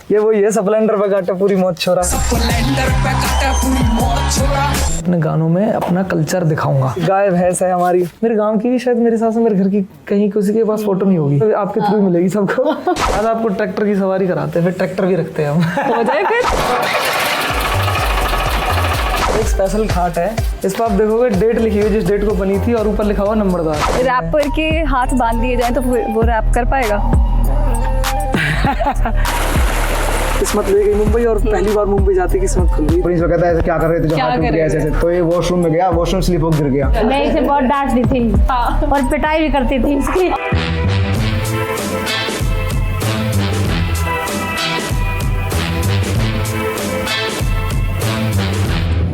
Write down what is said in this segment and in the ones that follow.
ये वही है, स्प्लेंडर पे काटा पूरी मौत छोरा। अपने गानों में अपना कल्चर दिखाऊंगा। गाय भैंस है हमारी, मेरे गांव की शायद मेरे हिसाब से मेरे घर की कहीं किसी के पास फोटो नहीं होगी, तो आपके थ्रू मिलेगी सबको। आज आपको ट्रैक्टर की सवारी कराते हैं, फिर ट्रैक्टर भी रखते हैं हम। हो जाए फिर। एक स्पेशल खाट है, इस पर आप देखोगे डेट लिखी हुई, जिस डेट को बनी थी, और ऊपर लिखा हुआ नंबरदार। रैपर के हाथ बांध दिए जाए तो वो रैप कर पाएगा? किस्मत ले गई मुंबई, और पहली बार मुंबई जाती किस्मत खुल गई। पुलिस कहता है ऐसे क्या कर रहे थे, जो क्या हाथ टूट कर गया रहे ऐसे, तो ये वॉशरूम में गया, वॉशरूम स्लिप होकर गिर गया। मैं इसे बहुत डांटती थी और पिटाई भी करती थी इसकी।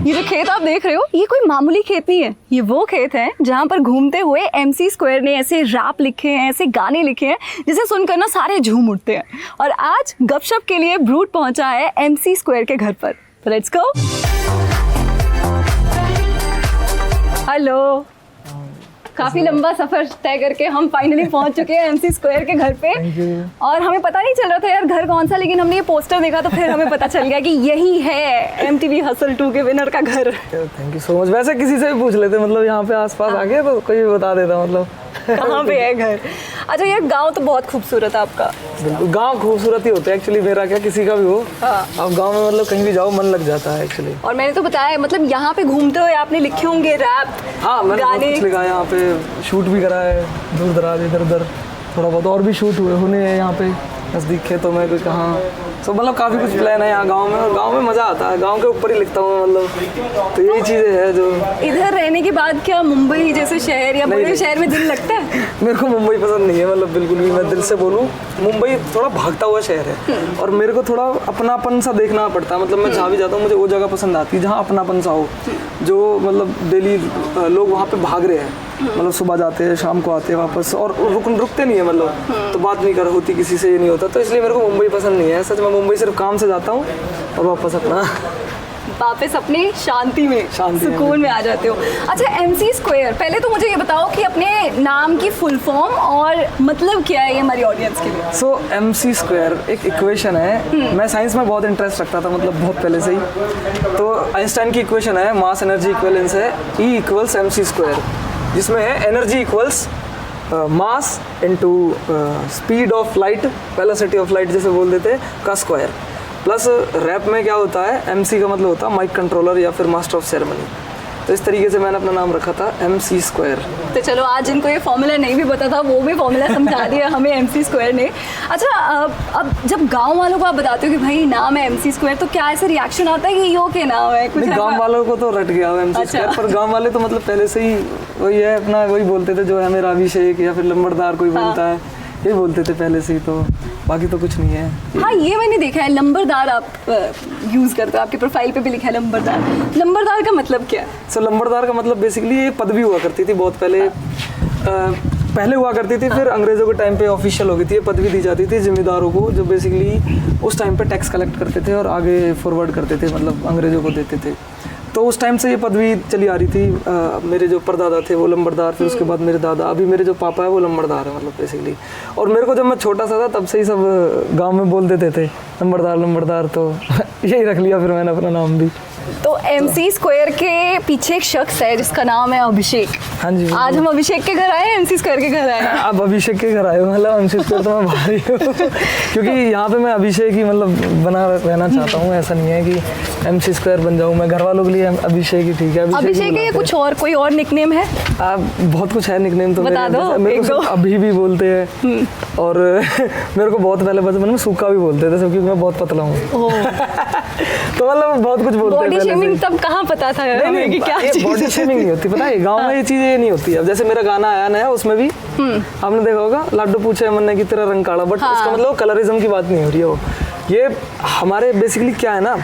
ये जो खेत आप देख रहे हो, ये कोई मामूली खेत नहीं है। ये वो खेत है जहाँ पर घूमते हुए MC स्क्वायर ने ऐसे रैप लिखे हैं, ऐसे गाने लिखे हैं जिसे सुनकर ना सारे झूम उठते हैं। और आज गपशप के लिए ब्रूट पहुंचा है MC स्क्वायर के घर पर। Let's go. हेलो, काफी लंबा सफर तय करके हम फाइनली पहुंच चुके हैं MC स्क्वायर के घर पे। और हमें पता नहीं चल रहा था यार घर कौन सा, लेकिन हमने ये पोस्टर देखा तो फिर हमें पता चल गया कि यही है MTV हसल 2 के विनर का घर। Thank you so much. वैसे किसी से भी पूछ लेते, मतलब यहाँ पे आसपास आ गए तो कोई भी बता देता, मतलब कहाँ पे है घर। अच्छा, ये गांव तो बहुत खूबसूरत है आपका। बिल्कुल, गांव खूबसूरत ही होते हैं एक्चुअली, मेरा क्या किसी का भी हो। हाँ। अब गांव में मतलब कहीं भी जाओ मन लग जाता है एक्चुअली। और मैंने तो बताया, मतलब यहाँ पे घूमते हुए आपने लिखे होंगे रैप, हाँ, मैंने बहुत गाने। कुछ लिखा है यहाँ पे, शूट भी करा है दूर दराज इधर उधर, थोड़ा बहुत और भी शूट होने हैं यहाँ पे नज़दीक खेतों में कुछ कहाँ। तो मतलब काफ़ी कुछ प्लान है यहाँ गांव में, और गांव में मज़ा आता है, गांव के ऊपर ही लिखता हूँ मतलब। तो यही चीज़ें हैं जो इधर रहने के बाद क्या मुंबई जैसे शहर या बड़े शहर में दिल लगता है? मेरे को मुंबई पसंद नहीं है, मतलब बिल्कुल भी। मैं दिल से बोलूँ, मुंबई थोड़ा भागता हुआ शहर है, और मेरे को थोड़ा अपनापन सा देखना पड़ता है। मतलब मैं जहाँ भी जाता हूँ मुझे वो जगह पसंद आती है जहाँ अपनापन सा हो, जो मतलब डेली लोग वहाँ पे भाग रहे हैं, मतलब सुबह जाते हैं शाम को आते हैं वापस, और रुकते नहीं है, मतलब तो बात नहीं कर होती किसी से, ये नहीं होता। तो इसलिए मेरे को मुंबई पसंद नहीं है। सच में मुंबई सिर्फ काम से जाता हूँ और वापस अपनी शांति में, सुकून में आ जाते हो। अच्छा, MC स्क्वायर, पहले तो मुझे ये बताओ कि अपने नाम की फुल फॉर्म और मतलब क्या है ये हमारी ऑडियंस के लिए। सो MC स्क्वायर एक इक्वेशन है। मैं साइंस में बहुत इंटरेस्ट रखता था, मतलब बहुत पहले से ही। तो आइंस्टाइन की इक्वेशन है, मास एनर्जी इक्विवेलेंस है, E = MC स्क्वायर, जिसमें है energy equals mass into speed of light, velocity of light जैसे बोल देते का स्क्वायर, प्लस रैप में क्या होता है, MC का मतलब होता है माइक कंट्रोलर या फिर मास्टर ऑफ सेरेमनी। तो इस तरीके से मैंने अपना नाम रखा था MC स्क्वायर। तो चलो, आज जिनको ये फॉर्मूला नहीं भी पता था वो भी फॉर्मूला समझा दिया हमें MC स्क्वायर ने। अच्छा, अब जब गांव वालों को आप बताते हो कि भाई नाम है MC स्क्वायर, तो क्या ऐसा रिएक्शन आता है कि यो के नाम है कुछ? गांव वालों को तो रट गया MC स्क्वायर, पर गांव वाले तो मतलब पहले से ही वही है अपना, वही बोलते थे जो है मेरा अभिषेक या फिर लंबरदार कोई बोलता है, ये बोलते थे पहले से ही, तो बाकी तो कुछ नहीं है। हाँ, ये मैंने देखा है, लंबरदार आप यूज़ करते हो, आपके प्रोफाइल पे भी लिखा है लंबरदार। लंबरदार का मतलब क्या है? सो लंबरदार का मतलब बेसिकली ये पदवी हुआ करती थी बहुत पहले, पहले हुआ करती थी, फिर अंग्रेज़ों के टाइम पे ऑफिशियल हो गई थी। ये पदवी दी जाती थी जिम्मेदारों को, जो बेसिकली उस टाइम पे टैक्स कलेक्ट करते थे और आगे फॉरवर्ड करते थे, मतलब अंग्रेज़ों को देते थे। तो उस टाइम से ये पदवी चली आ रही थी। मेरे जो परदादा थे वो लंबरदार, फिर उसके बाद मेरे दादा, अभी मेरे जो पापा है वो लंबरदार है, मतलब बेसिकली। और मेरे को जब मैं छोटा सा था तब से ही सब गांव में बोल देते थे लंबरदार लंबरदार, तो यही रख लिया फिर मैंने अपना नाम भी। तो MC स्क्वायर के पीछे एक शख्स है जिसका नाम है अभिषेक। हाँ जी, आज हम अभिषेक के घर आए हैं, MC स्क्वायर के घर आए हैं। अब अभिषेक के घर आए हो, मतलब MC स्क्वायर तो मैं बाहर ही हूँ क्योंकि यहाँ पे मैं अभिषेक ही मतलब बना रहना चाहता हूँ। ऐसा नहीं है कि MC स्क्वायर बन जाऊँ मैं, घर वालों के लिए अभिषेक ही ठीक है। अभिषेक है या कुछ और, कोई और निकनेम है? बहुत कुछ है निकनेम, तो बता दो, मेरे को अभी भी बोलते हैं, और मेरे को बहुत पहले बचपन में सूखा भी बोलते थे सब, क्योंकि मैं बहुत पतला हूँ। तो मतलब बहुत कुछ बोलते हैं। बॉडी शेमिंग तब कहाँ पता था हमें कि क्या चीज़ है? बॉडी शेमिंग नहीं होती, पता है गांव में ये चीज़ें नहीं होती। अब जैसे मेरा गाना आया नया, उसमें भी आपने देखा होगा, लाडू पूछे मन ने कि तेरा रंग काला, बट उसका मतलब कलरिज्म की बात नहीं हो रही है। वो ये हमारे बेसिकली क्या है ना,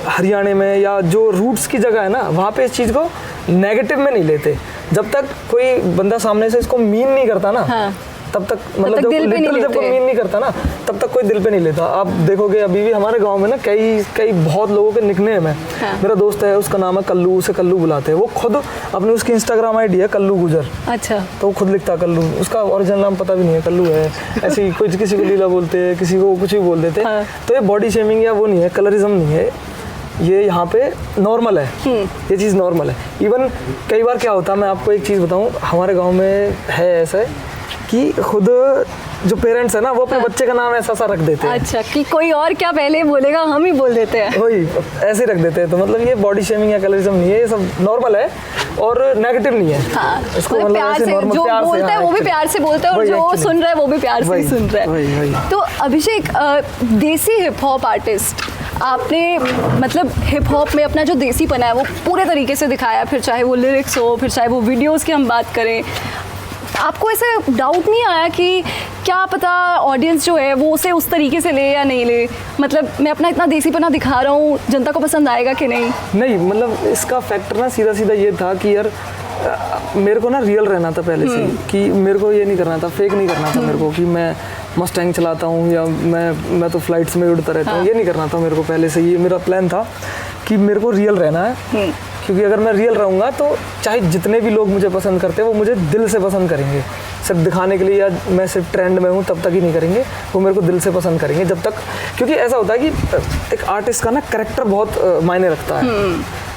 हरियाणा में या जो रूट्स की जगह है ना, वहाँ पे इस चीज़ को नेगेटिव में नहीं लेते। जब तक कोई बंदा सामने से इसको मीन नहीं करता ना, तब तक मतलब तक जब दिल पे नहीं literal जब लेते। कोई मीन नहीं करता ना, तब तक कोई दिल पे नहीं लेता। आप देखोगे अभी भी हमारे गांव में ना कई बहुत लोगों के निकनेम है। मेरा दोस्त है, उसका नाम है कल्लू, उसे कल्लू बुलाते हैं। वो खुद अपनी उसकी इंस्टाग्राम आईडी है कल्लू गुजर, अच्छा, तो वो खुद लिखता है कल्लू। उसका ओरिजिनल नाम पता भी नहीं है, कल्लू है। ऐसे ही कुछ किसी को लीला बोलते हैं, किसी को कुछ भी बोल देते हैं। तो ये बॉडी शेमिंग या वो नहीं है, कलरिज्म नहीं है, ये यहाँ पे नॉर्मल है। ये चीज़ नॉर्मल है। इवन कई बार क्या होता है, मैं आपको एक चीज़ बताऊँ, हमारे गांव में है ऐसा कि खुद जो पेरेंट्स है ना, वो अपने बच्चे का नाम ऐसा रख देते हैं। अच्छा, कि कोई और क्या पहले बोलेगा, हम ही बोल देते हैं। वही ऐसे रख देते हैं। तो मतलब ये बॉडी शेमिंग या कलरिज्म नहीं है, ये सब नॉर्मल है और नेगेटिव नहीं है। हाँ, इसको मतलब प्यार ऐसे से normal जो प्यार से, बोलता है हाँ, वो भी actually। प्यार से बोलता है, और वही जो actually। सुन रहा है वो भी प्यार से ही वही, सुन रहा है। वही। तो अभिषेक, देसी हिप हॉप आर्टिस्ट आपने, मतलब हिप हॉप में अपना जो देसीपना है वो पूरे तरीके से दिखाया, फिर चाहे वो लिरिक्स हो, फिर चाहे वो वीडियोस की हम बात करें। आपको ऐसे डाउट नहीं आया कि क्या पता ऑडियंस जो है वो उसे उस तरीके से ले या नहीं ले, मतलब मैं अपना इतना देसीपना दिखा रहा हूँ, जनता को पसंद आएगा कि नहीं? नहीं, मतलब इसका फैक्टर ना सीधा सीधा ये था कि यार मेरे को ना रियल रहना था पहले से ही, कि मेरे को ये नहीं करना था, फेक नहीं करना था मेरे को, कि मैं मस्टैंग चलाता हूँ या मैं तो फ्लाइट्स में उड़ता रहता हूँ। ये नहीं करना था मेरे को पहले से, ये मेरा प्लान था कि मेरे को रियल रहना है। क्योंकि अगर मैं रियल रहूँगा तो चाहे जितने भी लोग मुझे पसंद करते हैं वो मुझे दिल से पसंद करेंगे। सिर्फ दिखाने के लिए या मैं सिर्फ ट्रेंड में हूँ तब तक ही नहीं करेंगे, वो मेरे को दिल से पसंद करेंगे जब तक। क्योंकि ऐसा होता है कि एक आर्टिस्ट का ना कैरेक्टर बहुत मायने रखता है।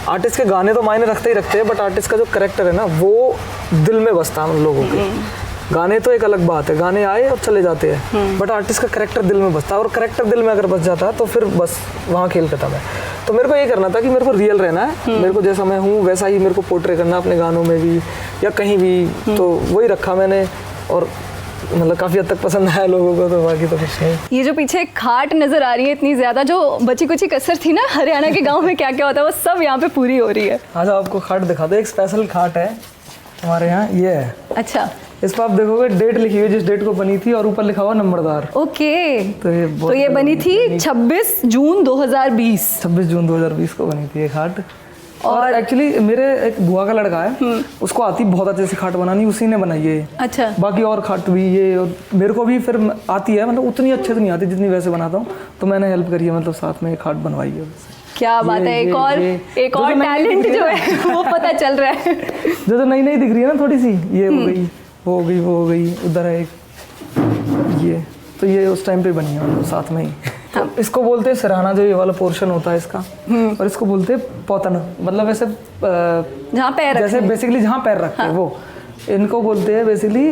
आर्टिस्ट के गाने तो मायने रखते ही रखते हैं, बट आर्टिस्ट का जो कैरेक्टर है ना वो दिल में बसता है उन लोगों के। गाने तो एक अलग बात है, गाने आए और चले जाते हैं, बट आर्टिस्ट का कैरेक्टर दिल में बसता है, और कैरेक्टर दिल में अगर बस जाता है तो फिर बस वहाँ खेल खत्म है। तो मेरे को ये करना था कि मेरे को रियल रहना है, मेरे को जैसा मैं हूँ वैसा ही मेरे को पोर्ट्रे करना अपने गानों में भी या कहीं भी। तो वही रखा मैंने, और मतलब काफ़ी हद तक पसंद आया लोगों को, तो बाकी तो कुछ नहीं। ये जो पीछे खाट नजर आ रही है इतनी ज्यादा, जो बची कुची कसर थी ना हरियाणा के गांव में क्या क्या होता है, वो सब यहाँ पे पूरी हो रही है। आज आपको खाट दिखा दो, एक स्पेशल खाट है हमारे यहाँ, ये है। अच्छा, इस पर आप देखोगे डेट लिखी हुई जिस डेट को बनी थी, और ऊपर लिखा हुआ नंबरदार। ओके। तो ये बनी थी 26 जून 2020। 26 जून 2020 को बनी थी ये खाट। और एक्चुअली मेरे एक बुआ का लड़का है, उसको आती बहुत अच्छे से खाट बनानी, उसी ने बनाई है। अच्छा, बाकी और खाट भी ये, और मेरे को भी फिर आती है, मतलब उतनी अच्छे से नहीं आती जितनी वैसे बनाता हूँ, तो मैंने हेल्प करी है, मतलब साथ में खाट बनवाई है। क्या बात है, एक और टैलेंट जो है वो पता चल रहा है। जो नई नई दिख रही है ना थोड़ी सी, ये हो गई, वो हो गई, वो हो गई, उधर है एक ये, तो ये उस टाइम पे बनी है मतलब साथ में ही। तो इसको बोलते हैं सिरहाना, जो ये वाला पोर्शन होता है इसका, और इसको बोलते हैं पौतन, मतलब ऐसे जहाँ पैर जैसे बेसिकली जहाँ पैर रखते हैं वो, इनको बोलते हैं बेसिकली,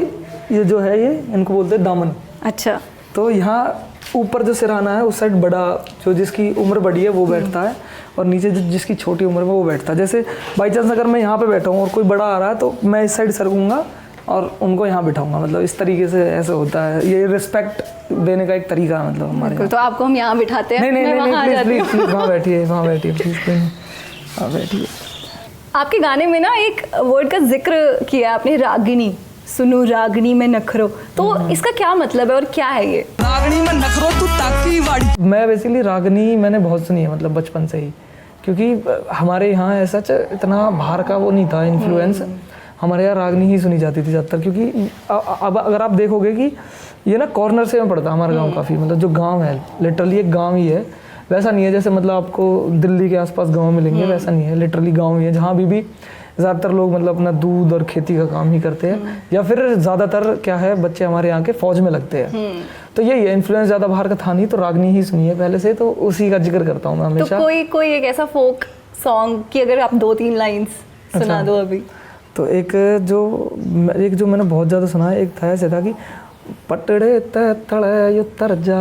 ये जो है ये इनको बोलते हैं दामन। अच्छा, तो यहाँ ऊपर जो सिरहाना है उस साइड बड़ा, जो जिसकी उम्र बड़ी है वो बैठता है, और नीचे जिसकी छोटी उम्र में वो बैठता है। जैसे बाई चांस अगर मैं यहाँ पे बैठा हूँ और कोई बड़ा आ रहा है तो मैं इस साइड सरकूँगा और उनको यहाँ बिठाऊंगा, मतलब इस तरीके से ऐसे होता है। ये रिस्पेक्ट देने का एक तरीका है मतलब हमारे यहाँ। तो आपको हम यहाँ बिठाते हैं। नहीं, मैं वहाँ आ जाती हूँ। प्लीज वहाँ बैठिए, वहाँ बैठिए प्लीज, वहाँ बैठिए। आपके गाने में ना एक वर्ड का जिक्र किया है आपने, रागिनी। सुनो रागिनी में नखरो, तो इसका क्या मतलब है और क्या है ये? रागनी में नखरो तू ताकी वाड़ी। मैं बेसिकली रागनी मैंने बहुत सुनी है, मतलब बचपन से ही, क्योंकि हमारे यहाँ ऐसा इतना बाहर का वो नहीं था इन्फ्लुएंस, हमारे यहाँ रागनी ही सुनी जाती थी ज़्यादातर। क्योंकि अब अगर आप देखोगे कि ये ना कॉर्नर से में पड़ता है हमारा गांव काफ़ी, मतलब जो गांव है लिटरली एक गांव ही है, वैसा नहीं है जैसे मतलब आपको दिल्ली के आसपास गांव मिलेंगे, वैसा नहीं है, लिटरली गांव ही है, जहाँ भी ज़्यादातर लोग मतलब अपना दूध और खेती का काम ही करते हैं, या फिर ज़्यादातर क्या है बच्चे हमारे यहाँ के फौज में लगते हैं। तो यही है, इन्फ्लुएंस ज़्यादा बाहर का था नहीं, तो रागनी ही सुनी है पहले से, तो उसी का जिक्र करता हूँ मैं हमेशा। तो कोई एक ऐसा फोक सॉन्ग की अगर आप 2-3 लाइंस सुना दो अभी। तो एक जो मैंने बहुत ज़्यादा सुना है, एक था ऐसे था कि पटड़े तले उतर जा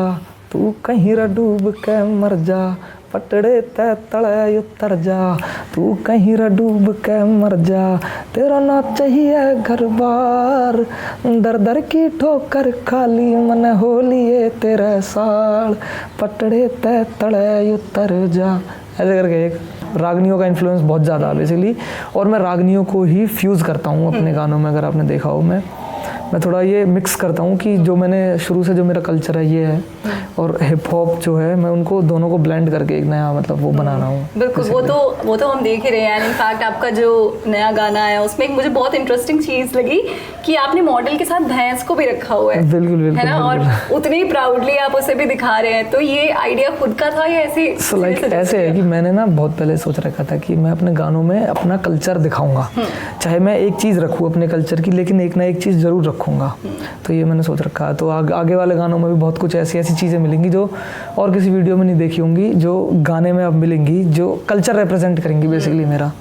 तू कहीं रा डूब के मर जा, पटड़े तले उतर जा तू कहीं रा डूब के मर जा, तेरा ना चाहिए घर बार दर दर की ठोकर खाली मन होलिए तेरे साल, पटड़े तले उतर जा, ऐसे करके एक रागनियों का इन्फ्लुएंस बहुत ज़्यादा है बेसिकली। और मैं रागनियों को ही फ्यूज़ करता हूँ अपने गानों में, अगर आपने देखा हो मैं थोड़ा ये मिक्स करता हूँ कि जो मैंने शुरू से जो मेरा कल्चर है ये है, और हिप हॉप जो है मैं उनको दोनों को ब्लेंड करके एक नया मतलब वो बना रहा हूँ। बिल्कुल, वो तो हम देख ही रहे हैं। इनफैक्ट आपका जो नया गाना है उसमें एक मुझे बहुत इंटरेस्टिंग चीज़ लगी कि आपने मॉडल के साथ भैंस को भी रखा हुआ है। बिल्कुल है ना, और उतनी प्राउडली आप उसे भी दिखा रहे हैं। तो ये आइडिया खुद का था या ऐसे? सो लाइक ऐसे है कि मैंने ना बहुत पहले सोच रखा था कि मैं अपने गानों में अपना कल्चर दिखाऊंगा, चाहे मैं एक चीज़ रखूँ अपने कल्चर की, लेकिन एक ना एक चीज़ ज़रूर रखूँगा। तो ये मैंने सोच रखा है। तो आगे वाले गानों में भी बहुत कुछ ऐसी ऐसी चीज़ें मिलेंगी जो और किसी वीडियो में नहीं देखी होंगी, जो गाने में अब मिलेंगी, जो कल्चर रिप्रेजेंट करेंगी बेसिकली मेरा।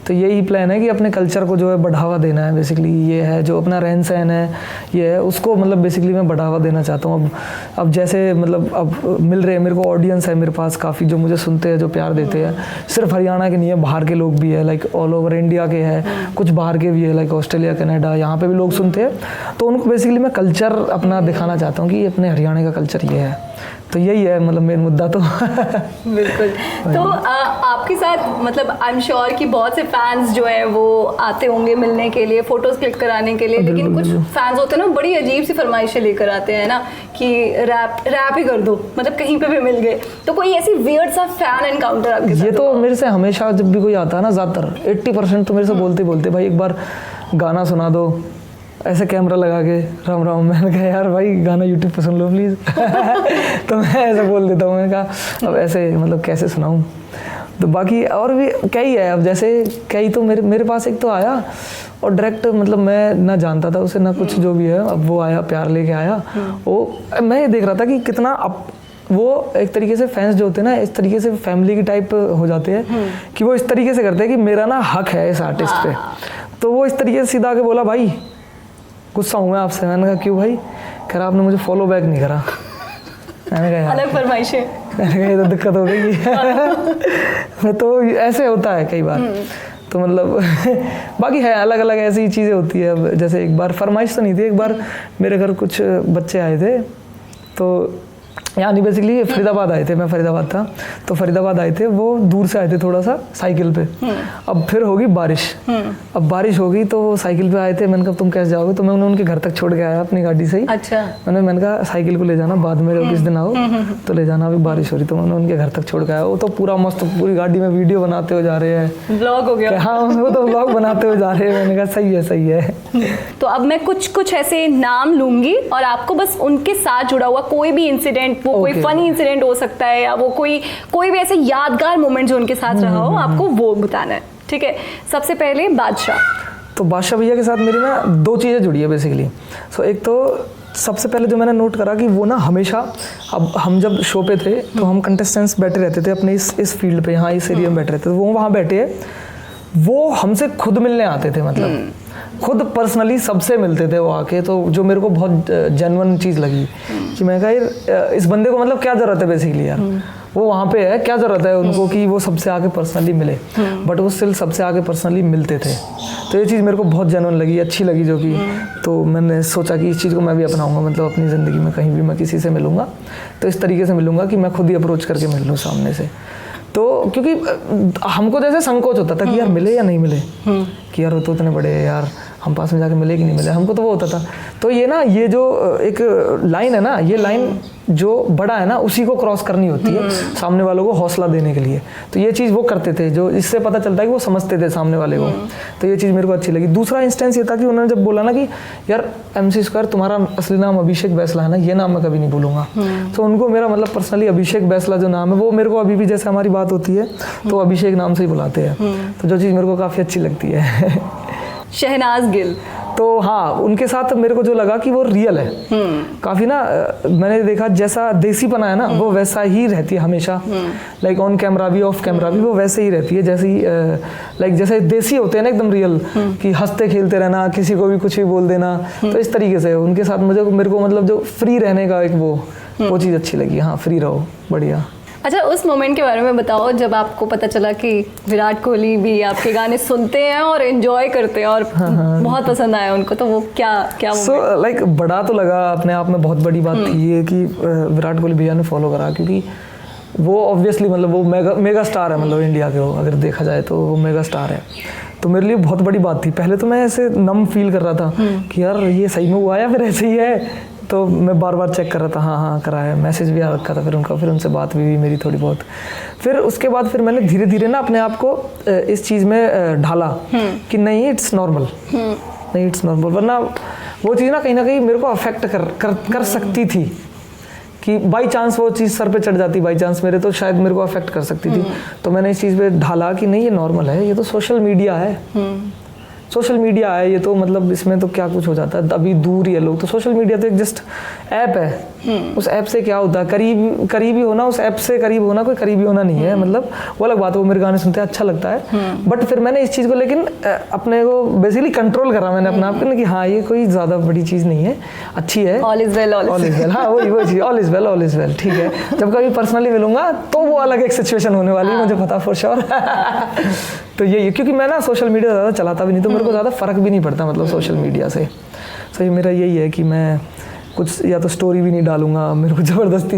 तो यही प्लान है कि अपने कल्चर को जो है बढ़ावा देना है। बेसिकली ये है जो अपना रहन सहन है ये है, उसको मतलब बेसिकली मैं बढ़ावा देना चाहता हूँ। अब जैसे मतलब अब मिल रहे हैं मेरे को, ऑडियंस है मेरे पास काफ़ी जो मुझे सुनते हैं, जो प्यार देते हैं। सिर्फ हरियाणा के नहीं है, बाहर के लोग भी है, लाइक ऑल ओवर इंडिया के हैं, कुछ बाहर के भी है, लाइक ऑस्ट्रेलिया कनाडा, यहाँ पे भी लोग सुनते हैं। तो उनको बेसिकली मैं कल्चर अपना दिखाना चाहता हूँ कि अपने हरियाणा का कल्चर ये है। तो यही है मतलब मेन मुद्दा तो। बिल्कुल। तो आपके साथ मतलब आई एम श्योर कि बहुत से फैंस जो है वो आते होंगे मिलने के लिए, फोटोज क्लिक कराने के लिए, लेकिन कुछ फैंस होते हैं ना बड़ी अजीब सी फरमाइशें लेकर आते हैं ना कि रैप ही कर दो, मतलब कहीं पे भी मिल गए। तो कोई ऐसी वियर्ड सा फैन एनकाउंटर आपके साथ? ये तो मेरे से हमेशा जब भी कोई आता है ना, ज़्यादातर 80% तो मेरे से बोलते भाई एक बार गाना सुना दो, ऐसे कैमरा लगा के राम राम। मैंने कहा यार भाई गाना यूट्यूब पे सुन लो प्लीज़। तो मैं ऐसे बोल देता हूँ। मैंने कहा अब ऐसे मतलब कैसे सुनाऊँ। तो बाकी और भी कई है, अब जैसे कई तो मेरे पास एक तो आया और डायरेक्ट मतलब मैं ना जानता था उसे ना कुछ जो भी है, अब वो आया प्यार लेके आया। वो मैं ये देख रहा था कि कितना अब वो एक तरीके से फैंस जो होते हैं ना, इस तरीके से फैमिली की टाइप हो जाते हैं कि वो इस तरीके से करते हैं कि मेरा ना हक है इस आर्टिस्ट पे। तो वो इस तरीके से सीधा आके बोला भाई गुस्सा हूँ मैं आपसे। मैंने कहा क्यों भाई? कह रहा आपने मुझे फॉलो बैक नहीं करा। मैंने कहा अलग फरमाइशें। मैंने कहा ये तो दिक्कत हो गई। तो ऐसे होता है कई बार। तो मतलब बाकी है अलग अलग ऐसी चीज़ें होती है। अब जैसे एक बार फरमाइश तो नहीं थी, एक बार मेरे घर कुछ बच्चे आए थे, तो यानी बेसिकली फरीदाबाद आए थे, मैं फरीदाबाद था, तो फरीदाबाद आए थे, वो दूर से आए थे थोड़ा सा साइकिल पे। अब फिर होगी बारिश, अब बारिश होगी तो वो साइकिल पे आए थे। मैंने कहा तुम कैसे जाओगे? तो मैं उन्हें उनके घर तक छोड़ के आया अपनी गाड़ी से ही। अच्छा। मैंने कहा साइकिल को ले जाना, बाद में जब किस दिन आओ तो ले जाना, अभी बारिश हो रही। तो मैंने उनके घर तक छोड़ के आया। वो तो पूरा मस्त पूरी गाड़ी में वीडियो बनाते हुए जा रहे हैं, ब्लॉग हो गया। हाँ वो तो ब्लॉग बनाते हुए जा रहे हैं। मैंने कहा सही है। तो अब मैं कुछ ऐसे नाम लूंगी और आपको बस उनके साथ जुड़ा हुआ कोई भी इंसिडेंट, वो कोई फनी इंसिडेंट हो सकता है या वो कोई भी ऐसे यादगार मोमेंट जो उनके साथ रहा हो, आपको वो बताना है। ठीक है, सबसे पहले बादशाह। तो बादशाह भैया के साथ मेरी ना दो चीज़ें जुड़ी है बेसिकली। सो एक तो सबसे पहले जो मैंने नोट करा कि वो ना हमेशा, अब हम जब शो पे थे तो हम कंटेस्टेंट्स बैठे रहते थे अपने इस फील्ड पे, यहाँ इस एरिया में बैठे रहते थे। वो वहाँ बैठे हैं, वो हमसे खुद मिलने आते थे, मतलब खुद पर्सनली सबसे मिलते थे वो आके। तो जो मेरे को बहुत जेन्युइन चीज़ लगी कि मैं कहा यार इस बंदे को मतलब क्या ज़रूरत है बेसिकली यार, वो वहाँ पे है, क्या ज़रूरत है उनको कि वो सबसे आके पर्सनली मिले। बट वो स्टिल सबसे आके पर्सनली मिलते थे। तो ये चीज़ मेरे को बहुत जेन्युइन लगी, अच्छी लगी जो कि, तो मैंने सोचा कि इस चीज़ को मैं भी अपनाऊंगा, मतलब अपनी ज़िंदगी में कहीं भी मैं किसी से मिलूँगा तो इस तरीके से मिलूँगा कि मैं खुद ही अप्रोच करके मिल लूँ सामने से। तो क्योंकि हमको जैसे संकोच होता था कि यार मिले या नहीं मिले, कि यार वो तो इतने बड़े यार हम पास में जाके मिले कि नहीं मिले, हमको तो वो होता था। तो ये ना ये जो एक लाइन है ना, ये लाइन जो बड़ा है ना उसी को क्रॉस करनी होती है सामने वालों को हौसला देने के लिए। तो ये चीज़ वो करते थे, जो इससे पता चलता है कि वो समझते थे सामने वाले को। तो ये चीज़ मेरे को अच्छी लगी। दूसरा इंस्टेंस ये था कि उन्होंने जब बोला ना कि यार MC² तुम्हारा असली नाम अभिषेक बैसला है ना, ये नाम मैं कभी नहीं भूलूंगा। तो उनको मेरा मतलब पर्सनली अभिषेक बैसला जो नाम है वो मेरे को अभी भी जैसे हमारी बात होती है तो अभिषेक नाम से ही बुलाते हैं। तो जो चीज़ मेरे को काफ़ी अच्छी लगती है। शहनाज गिल। तो हाँ, उनके साथ मेरे को जो लगा कि वो रियल है काफ़ी ना, मैंने देखा जैसा देसीपना है ना वो वैसा ही रहती है हमेशा। लाइक ऑन कैमरा भी ऑफ कैमरा भी वो वैसे ही रहती है, जैसे ही लाइक जैसे देसी होते हैं ना एकदम रियल, कि हंसते खेलते रहना, किसी को भी कुछ भी बोल देना। तो इस तरीके से उनके साथ मेरे को मतलब जो फ्री रहने का एक वो चीज़ अच्छी लगी। हाँ, फ्री रहो, बढ़िया। अच्छा, उस मोमेंट के बारे में बताओ जब आपको पता चला कि विराट कोहली भी आपके गाने सुनते हैं और एंजॉय करते हैं और बहुत पसंद आया उनको, तो वो क्या सो लाइक बड़ा तो लगा अपने आप में, बहुत बड़ी बात थी ये कि विराट कोहली भैया ने फॉलो करा, क्योंकि वो ऑब्वियसली मतलब वो मेगा स्टार है, मतलब इंडिया के, वो अगर देखा जाए तो वो मेगा स्टार है। तो मेरे लिए बहुत बड़ी बात थी। पहले तो मैं ऐसे नम फील कर रहा था कि यार ये सही में हुआ या फिर ऐसे ही है, तो मैं बार बार चेक कर रहा था, हाँ करा है, मैसेज भी आ रखा था फिर उनका, फिर उनसे बात भी हुई मेरी थोड़ी बहुत। फिर उसके बाद फिर मैंने धीरे धीरे ना अपने आप को इस चीज़ में ढाला कि नहीं इट्स नॉर्मल, नहीं इट्स नॉर्मल, वरना वो चीज़ ना कहीं मेरे को अफेक्ट कर सकती थी कि बाई चांस वो चीज़ सर पे चढ़ जाती, बाई चांस मेरे, तो शायद मेरे को अफेक्ट कर सकती थी। तो मैंने इस चीज़ पे ढाला कि नहीं ये नॉर्मल है, ये तो सोशल मीडिया है, सोशल मीडिया है ये तो, मतलब इसमें तो क्या कुछ हो जाता है, अभी दूर ही है लोग, तो सोशल मीडिया तो एक जस्ट ऐप है, उस ऐप से क्या होता है, करीबी होना, उस ऐप से करीब होना कोई करीबी होना नहीं है, मतलब वो अलग बात है, वो मेरे गाने सुनते हैं अच्छा लगता है। बट फिर मैंने इस चीज़ को लेकिन अपने को बेसिकली कंट्रोल करा मैंने अपने आप को कि हाँ ये कोई ज़्यादा बड़ी चीज़ नहीं है, अच्छी है, all is well, all is well, हाँ वही चीज़, all is well, all is well, ठीक है। जब कभी पर्सनली मिलूंगा तो वो अलग एक सिचुएशन होने वाली है, मुझे पता फॉर श्योर। तो यही, क्योंकि मैं ना सोशल मीडिया ज़्यादा चलाता भी नहीं, तो मेरे को ज़्यादा फ़र्क भी नहीं पड़ता मतलब सोशल मीडिया से। सही मेरा यही है कि मैं कुछ या तो स्टोरी भी नहीं डालूंगा, मेरे को ज़बरदस्ती,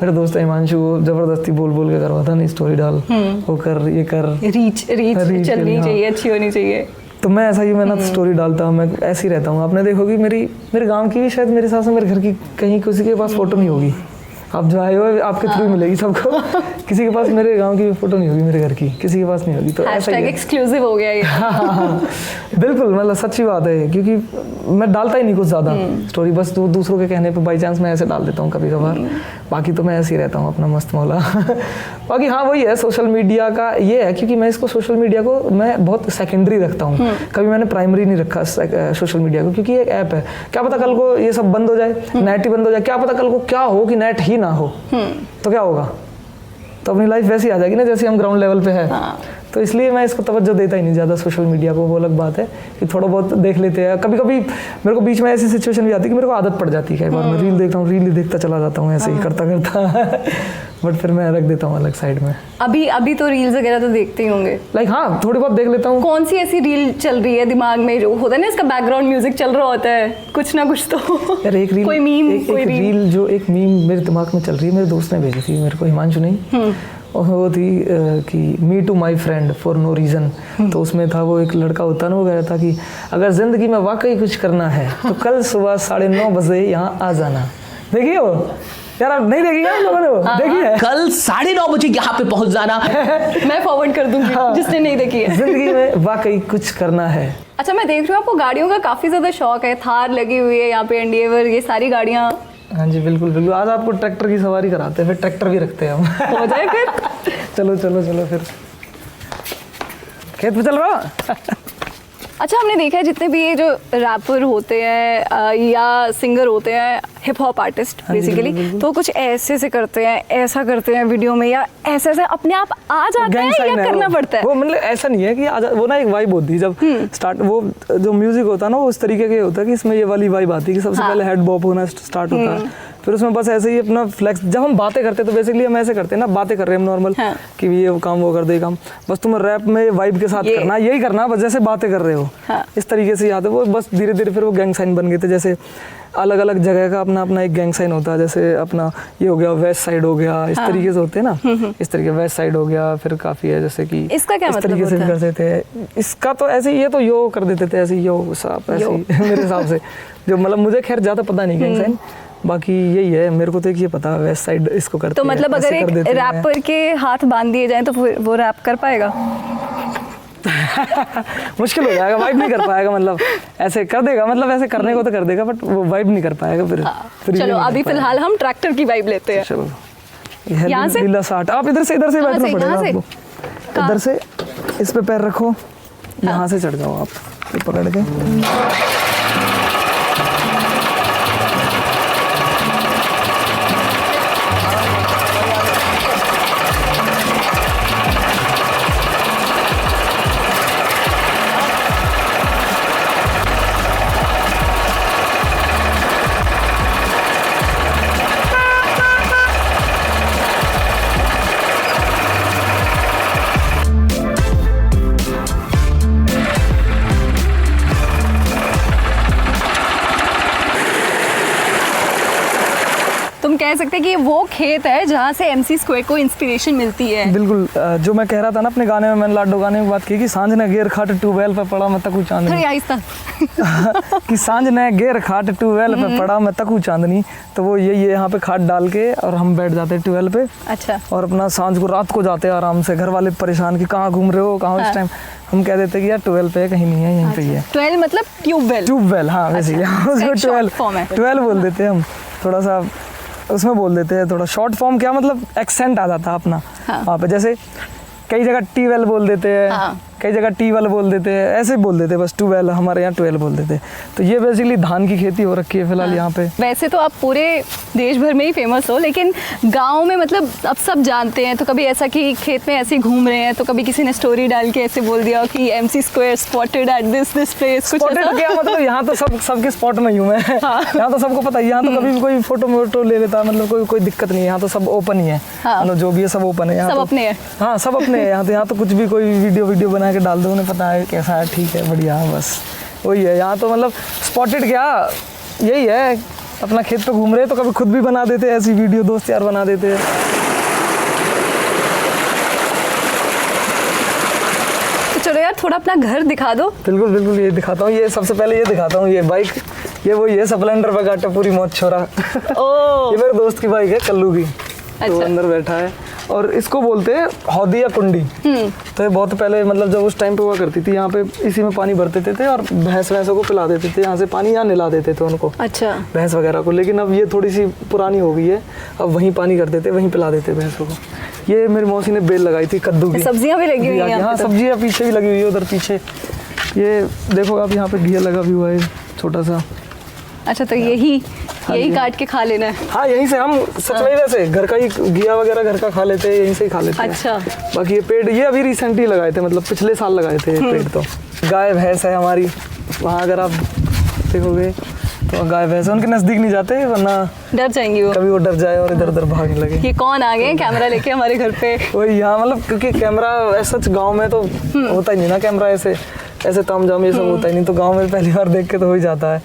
मेरा दोस्त है हिमांशु, ज़बरदस्ती बोल के करवाता, नहीं स्टोरी डाल, वो कर, ये कर, रीच चलनी चाहिए, अच्छी होनी चाहिए। तो मैं ऐसा ही, मैं ना स्टोरी डालता हूँ, मैं ऐसे ही रहता हूँ। आपने देखोगी मेरे गांव की भी शायद मेरे साथ से मेरे घर की कहीं किसी के पास फ़ोटो नहीं होगी, आप जो आए हो आपके थ्रू मिलेगी सबको। किसी के पास मेरे गांव की फोटो नहीं होगी, मेरे घर की किसी के पास नहीं होगी। तो ऐसा ही एक्सक्लूसिव हो गया ये। हाँ, बिल्कुल, मतलब सच्ची बात है, क्योंकि मैं डालता ही नहीं कुछ ज़्यादा स्टोरी, बस तो दूसरों के कहने पे बाई चांस मैं ऐसे डाल देता हूँ कभी कभार, बाकी तो मैं ऐसे ही रहता हूँ अपना मस्त मौला। बाकी हाँ वही है, सोशल मीडिया का ये है, क्योंकि मैं इसको सोशल मीडिया को मैं बहुत सेकेंडरी रखता हूँ, कभी मैंने प्राइमरी नहीं रखा सोशल मीडिया को, क्योंकि एक ऐप है, क्या पता कल को ये सब बंद हो जाए, नेट ही बंद हो जाए, क्या पता कल को क्या हो कि नेट ही ना हो, तो क्या होगा, तो अपनी लाइफ वैसी आ जाएगी ना जैसे हम ग्राउंड लेवल पे है। तो इसलिए मैं इसको तवज्जो देता ही नहीं ज़्यादा सोशल मीडिया को। वो अलग बात है कि थोड़ा बहुत देख लेते हैं, कभी कभी मेरे को बीच में ऐसी सिचुएशन भी आती है कि मेरे को आदत पड़ जाती है, कई बार मैं रील देखता हूँ, रील देखता चला जाता हूँ ऐसे ही करता बट फिर मैं रख देता हूँ अलग साइड में। अभी तो रील्स वगैरह तो देखते ही होंगे, लाइक हाँ थोड़ी बहुत देख लेता हूँ। कौन सी ऐसी रील चल रही है दिमाग में, जो होता है ना इसका बैकग्राउंड म्यूजिक चल रहा होता है, कुछ ना कुछ तो यार एक रील, कोई मीम, एक रील जो एक मीम मेरे दिमाग में चल रही है, मेरे दोस्त ने भेजी थी मेरे को, हिमांशु नहीं, और वो थी कि me to my friend for no reason. तो उसमें था वो एक लड़का होता ना, वो कह रहा था कि अगर ज़िंदगी में वाकई कुछ करना है तो कल सुबह 9:30 बजे यहाँ आ जाना। देखिए वो यार, आप नहीं देखिएगा लोगों ने, वो देखिए कल 9:30 बजे यहाँ पे पहुँच जाना। मैं फॉरवर्ड कर दूंगी जिसने नहीं देखी है। ज़िंदगी में वाकई कुछ करना है। अच्छा, मैं देख रही हूँ आपको गाड़ियों का काफ़ी ज़्यादा शौक है, थार लगी हुई है यहाँ पे, एंडिएवर, ये सारी गाड़ियाँ। हाँ जी बिल्कुल बिल्कुल, आज आपको ट्रैक्टर की सवारी कराते हैं, फिर ट्रैक्टर भी रखते हैं हम। हो जाए फिर। चलो चलो चलो, फिर खेत पे चल रहा। अच्छा, हमने देखा है जितने भी ये जो रैपर होते हैं या सिंगर होते हैं, हिप हॉप आर्टिस्ट बेसिकली, तो कुछ ऐसे से करते हैं, ऐसा करते हैं वीडियो में, या ऐसे ऐसे अपने आप आ जाते हैं या करना पड़ता है? वो मतलब ऐसा नहीं है कि वो ना एक वाइब होती है जब स्टार्ट, वो जो म्यूजिक होता है ना वो उस तरीके के होता है कि इसमें ये वाली वाइब आती है कि सबसे पहले हेड बॉप होना स्टार्ट होता है, फिर उसमें बस ऐसे ही अपना फ्लेक्स, जब हम बातें करते हैं तो बेसिकली हम ऐसे करते हैं ना, बातें कर रहे हैं हम नॉर्मल, कि ये काम वो कर दे काम, बस तुम रैप में वाइब के साथ करना, यही करना, बस जैसे बातें कर रहे हो इस तरीके से याद है वो। बस धीरे धीरे फिर वो गैंग साइन बन गए थे, जैसे अलग अलग जगह का अपना अपना एक गैंग साइन होता है, जैसे अपना ये हो गया वेस्ट साइड हो गया, इस तरीके से होते हैं ना, इस तरीके वेस्ट साइड हो गया, फिर काफी है जैसे कि इसका क्या मतलब तरीके से करते थे। इसका तो ऐसे ये तो यो कर देते थे, ऐसे यो साफ ऐसे मेरे हिसाब से, जो मतलब मुझे खैर ज्यादा पता नहीं गैंग साइन, बाकी यही है मेरे को तो एक ये पता है वेस्ट साइड इसको करते तो मतलब अगर एक रैपर के हाथ बांध दिए जाएं तो वो रैप कर पाएगा? मुश्किल हो जाएगा, वाइब नहीं कर पाएगा, मतलब ऐसे कर देगा, मतलब ऐसे करने को तो कर देगा बट वो वाइब नहीं कर पाएगा फिर चलो अभी फिलहाल हम ट्रैक्टर की वाइब लेते हैं। चलो यहाँ से लीला 60, आप इधर से बैठना पड़ेगा आपको, इधर से इस पे पैर रखो, यहाँ से चढ़ जाओ आप, ये पकड़ के। कह सकते हैं कि वो खेत है जहाँ से MC स्क्वायर को इंस्पिरेशन मिलती है। बिल्कुल जो मैं कह रहा था ना अपने गाने में, मैंने लाडो गाने में बात की कि सांझ ने घेर खाट ट्यूबवेल पे पड़ा मैं तकू चांदनी। अरे आहिस्ता। कि सांझ ने घेर खाट ट्यूबवेल पे पड़ा मैं तकू चांदनी, तो वो यही है, यहाँ पे खाट डाल के और हम बैठ जाते हैं ट्यूबवेल पे। अच्छा। और अपना सांझ को रात को जाते हैं आराम से, घर वाले परेशान कि कहाँ घूम रहे हो, कहाँ हो इस टाइम, हम कह देते कि यार ट्वेल्व पे कहीं नहीं है, यहीं पे ही है। 12 मतलब ट्यूबवेल। ट्यूबवेल, हाँ वैसे ही उसको short form है। 12 बोल देते हैं हम, थोड़ा सा उसमें बोल देते हैं, थोड़ा शॉर्ट फॉर्म क्या मतलब एक्सेंट आ जाता है अपना वहाँ पे। जैसे कई जगह टी-वेल बोल देते हैं, कई जगह टी-वेल बोल देते हैं, ऐसे बोल देते हैं बस, ट्यूबवेल हमारे यहाँ 12 बोल देते हैं। तो ये बेसिकली धान की खेती हो रखी है फिलहाल यहाँ पे। वैसे तो आप पूरे देश भर में ही फेमस हो, लेकिन गांव में मतलब अब सब जानते हैं, तो कभी ऐसा कि खेत में ऐसे घूम रहे हैं तो कभी किसी ने स्टोरी डाल के ऐसे बोल दिया कि MC square spotted at this place, कुछ स्पॉटेड क्या मतलब, यहाँ तो सबके स्पॉट में ही हूँ मैं। यहाँ तो सबको पता है, यहाँ तो कभी भी कोई फोटो ले लेता है, मतलब कोई दिक्कत नहीं है, यहाँ तो सब ओपन ही है, मतलब जो भी है सब ओपन है यहाँ, सब तो अपने हैं। हाँ सब अपने हैं यहाँ तो कुछ भी कोई वीडियो बना के डाल दो, उन्हें पता है कैसा है, ठीक है बढ़िया है, बस वही है यहाँ तो। मतलब स्पॉटेड क्या, यही है, अपना खेत पे घूम रहे तो कभी खुद भी बना देते हैं ऐसी वीडियो, दोस्त यार बना देते हैं। तो चलो यार थोड़ा अपना घर दिखा दो। बिल्कुल बिल्कुल, ये दिखाता हूँ, ये सबसे पहले ये दिखाता हूँ, ये बाइक, ये वही है स्प्लेंडर पे काटा पूरी मौत छोरा। ओ ये मेरे दोस्त की बाइक है कल्लू की, तो अच्छा। अंदर बैठा है, और इसको बोलते हैं हौदी या कुंडी। तो ये बहुत पहले मतलब जब उस टाइम पे हुआ करती थी, यहाँ पे इसी में पानी भर देते थे और भैंसों को पिला देते थे, यहाँ से पानी यहाँ निला देते थे उनको, अच्छा। भैंस वगैरह को। लेकिन अब ये थोड़ी सी पुरानी हो गई है, अब वहीं पानी कर देते, वहीं पिला देते भैंसों को। ये मेरी मौसी ने बेल लगाई थी कद्दू की, सब्जियां भी लगी हुई हैं यहाँ हाँ पे तो। सब्जियाँ पीछे भी लगी हुई है, उधर पीछे ये देखो आप, यहाँ पे घिया लगा भी हुआ है छोटा सा। अच्छा, तो यही काट के खा लेना है। हाँ यहीं से हम सच में वैसे घर का ही घिया वगैरह घर का खा लेते हैं, यहीं से ही खा लेते हैं। अच्छा। बाकी ये पेड़ ये अभी रिसेंटली लगाए थे, मतलब पिछले साल लगाए थे ये पेड़। तो गाय भैंस है हमारी वहाँ, अगर आप देखोगे तो गाय भैंस उनके नज़दीक नहीं जाते, वरना डर जाएंगी वो, कभी वो डर जाए और इधर उधर भागने लगे। ये कौन आ गए कैमरा लेके हमारे घर पे। वही यहाँ मतलब, क्योंकि कैमरा ऐसा गाँव में तो होता ही नहीं ना, कैमरा ऐसे तामझाम ये सब होता ही नहीं, तो गाँव में पहली बार देख के तो हो ही जाता है।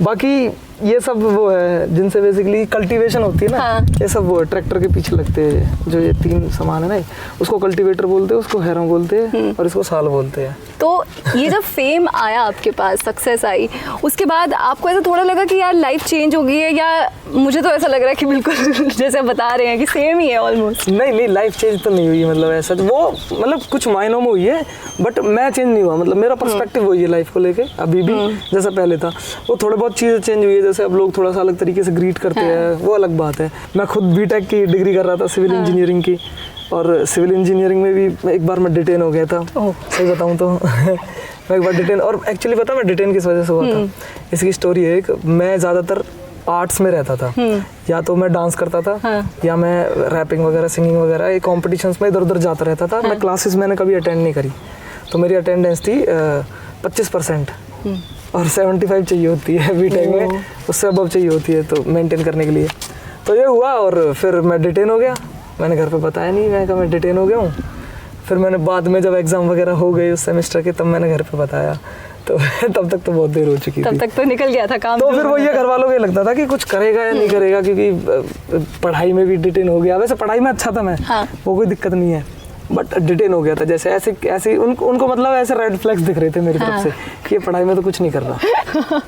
बाकी ये सब वो है जिनसे बेसिकली कल्टीवेशन होती है ना। हाँ। ये सब वो ट्रैक्टर के पीछे लगते हैं, जो ये तीन सामान है ना, उसको कल्टीवेटर बोलते हैं, उसको हैरों बोलते हैं, और इसको साल बोलते हैं। तो ये जब फेम आया आपके पास, सक्सेस आई, उसके बाद आपको ऐसा थोड़ा लगा कि यार लाइफ चेंज हो गई है, या मुझे तो ऐसा लग रहा है कि बिल्कुल जैसे बता रहे हैं कि सेम ही है ऑलमोस्ट। नहीं लाइफ चेंज तो नहीं हुई, मतलब ऐसा वो मतलब कुछ मायनों में हुई है, बट मैं चेंज नहीं हुआ, मतलब मेरा पर्सपेक्टिव वही है लाइफ को लेके अभी भी जैसा पहले था। वो थोड़े बहुत चीज़ें चेंज हुई है, जैसे अब लोग थोड़ा सा अलग तरीके से ग्रीट करते हैं, वो अलग बात है। मैं खुद बीटेक की डिग्री कर रहा था, सिविल इंजीनियरिंग की, और सिविल इंजीनियरिंग में भी एक बार मैं डिटेन हो गया था, सही बताऊँ तो। मैं एक बार डिटेन, और एक्चुअली पता मैं डिटेन किस वजह से हुआ था, इसकी स्टोरी है। मैं ज़्यादातर आर्ट्स में रहता था, या तो मैं डांस करता था, या मैं रैपिंग वगैरह सिंगिंग वगैरह ये कॉम्पिटिशंस में इधर उधर जाता रहता था। मैं क्लासेस मैंने कभी अटेंड नहीं करी, तो मेरी अटेंडेंस थी 25%, और 75 चाहिए होती है बीटेक में, उससे अबव चाहिए होती है तो मेंटेन करने के लिए। तो ये हुआ, और फिर मैं डिटेन हो गया। मैंने घर पे बताया नहीं, मैं कहा मैं डिटेन हो गया हूँ। फिर मैंने बाद में जब एग्ज़ाम वगैरह हो गए उस सेमेस्टर के, तब मैंने घर पे बताया, तो तब तक तो बहुत देर हो चुकी थी। तब तक तो निकल गया था काम। तो फिर वो ये घर वालों को ये लगता था कि कुछ करेगा या नहीं करेगा, क्योंकि पढ़ाई में भी डिटेन हो गया। वैसे पढ़ाई में अच्छा था मैं, वो कोई दिक्कत नहीं है, बट डिटेन हो गया था। जैसे ऐसे उनको मतलब ऐसे रेड फ्लैग्स दिख रहे थे मेरी तरफ से कि ये पढ़ाई में तो कुछ नहीं कर रहा।